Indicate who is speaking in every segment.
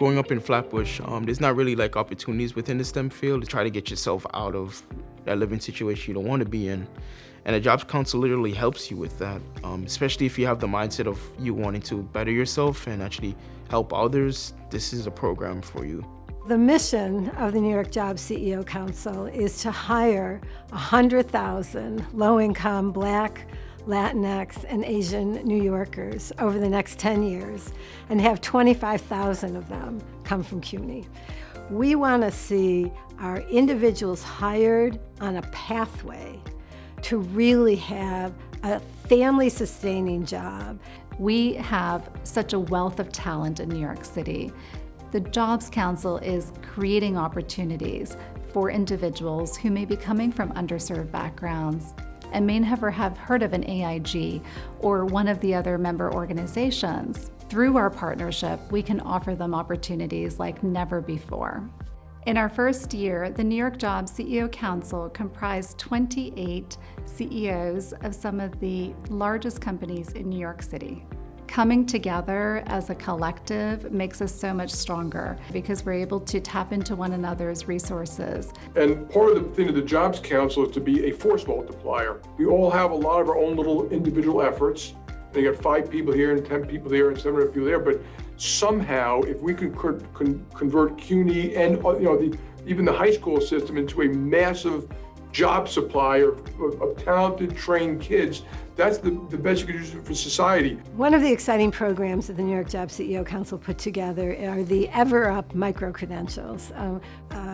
Speaker 1: Growing up in Flatbush, there's not really like opportunities within the STEM field to try to get yourself out of that living situation you don't want to be in. And a jobs council literally helps you with that, especially if you have the mindset of you wanting to better yourself and actually help others. This is a program for you.
Speaker 2: The mission of the New York Jobs CEO Council is to hire 100,000 low-income Black, Latinx, and Asian New Yorkers over the next 10 years and have 25,000 of them come from CUNY. We want to see our individuals hired on a pathway to really have a family-sustaining job.
Speaker 3: We have such a wealth of talent in New York City. The Jobs Council is creating opportunities for individuals who may be coming from underserved backgrounds and may never have heard of an AIG or one of the other member organizations. Through our partnership, we can offer them opportunities like never before. In our first year, the New York Jobs CEO Council comprised 28 CEOs of some of the largest companies in New York City. Coming together as a collective makes us so much stronger because we're able to tap into one another's resources.
Speaker 4: And part of the thing of the Jobs Council is to be a force multiplier. We all have a lot of our own little individual efforts. They got 5 people here and 10 people there and 7 people there, but somehow if we could convert CUNY and even the high school system into a massive job supply of talented, trained kids, that's the best you could use for society.
Speaker 2: One of the exciting programs that the New York Jobs CEO Council put together are the ever-up micro-credentials,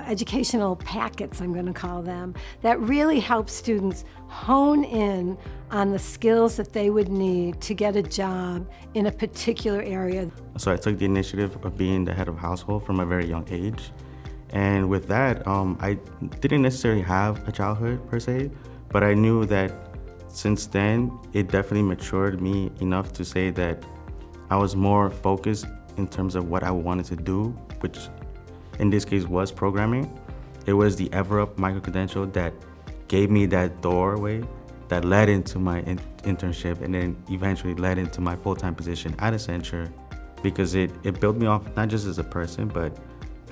Speaker 2: educational packets, I'm going to call them, that really help students hone in on the skills that they would need to get a job in a particular area.
Speaker 5: So I took the initiative of being the head of household from a very young age. And with that, I didn't necessarily have a childhood per se, but I knew that since then, it definitely matured me enough to say that I was more focused in terms of what I wanted to do, which in this case was programming. It was the ever-up micro-credential that gave me that doorway that led into my internship and then eventually led into my full-time position at Accenture, because it built me off not just as a person, but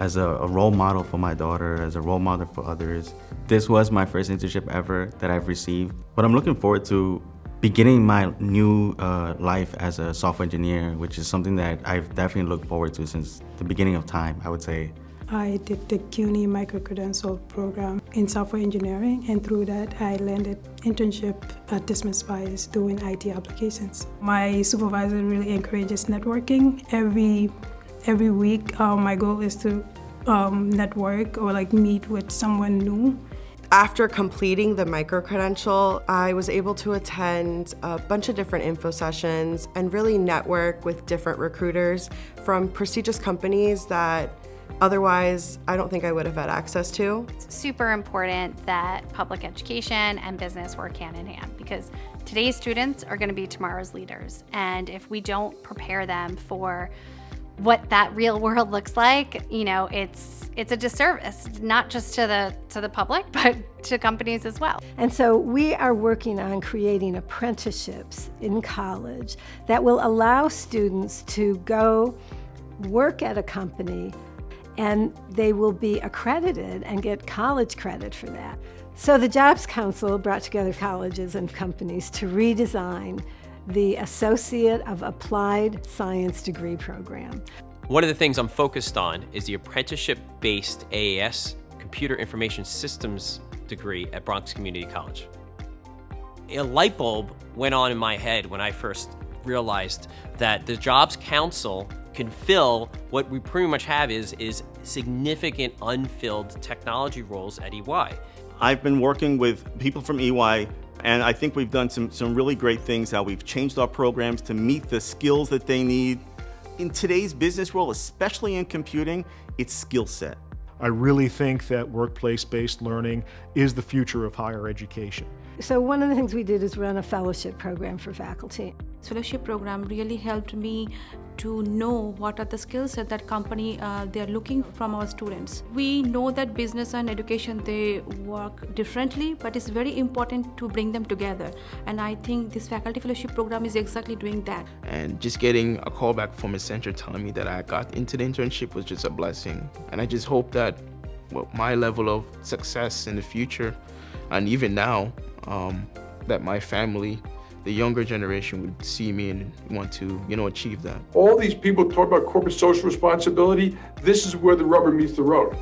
Speaker 5: as a role model for my daughter, as a role model for others. This was my first internship ever that I've received. But I'm looking forward to beginning my new life as a software engineer, which is something that I've definitely looked forward to since the beginning of time, I would say.
Speaker 6: I did the CUNY micro-credential program in software engineering, and through that I landed internship at Dismiss Spice doing IT applications. My supervisor really encourages networking. Every week, my goal is to network or meet with someone new.
Speaker 7: After completing the micro-credential, I was able to attend a bunch of different info sessions and really network with different recruiters from prestigious companies that otherwise I don't think I would have had access to.
Speaker 8: It's super important that public education and business work hand in hand, because today's students are going to be tomorrow's leaders. And if we don't prepare them for what that real world looks like, it's a disservice, not just to the public, but to companies as well.
Speaker 2: And so we are working on creating apprenticeships in college that will allow students to go work at a company, and they will be accredited and get college credit for that. So the Jobs Council brought together colleges and companies to redesign the Associate of Applied Science degree program.
Speaker 9: One of the things I'm focused on is the apprenticeship-based AAS, Computer Information Systems degree at Bronx Community College. A light bulb went on in my head when I first realized that the Jobs Council can fill what we pretty much have is significant unfilled technology roles at EY.
Speaker 10: I've been working with people from EY, and I think we've done some really great things, how we've changed our programs to meet the skills that they need. In today's business world, especially in computing, it's skill set.
Speaker 11: I really think that workplace-based learning is the future of higher education.
Speaker 2: So one of the things we did is run a fellowship program for faculty.
Speaker 12: Fellowship program really helped me to know what are the skills that company they are looking from our students. We know that business and education, they work differently, but it's very important to bring them together. And I think this faculty fellowship program is exactly doing that.
Speaker 1: And just getting a call back from a center telling me that I got into the internship was just a blessing. And I just hope that my level of success in the future, and even now, that my family, the younger generation, would see me and want to, achieve that.
Speaker 4: All these people talk about corporate social responsibility. This is where the rubber meets the road.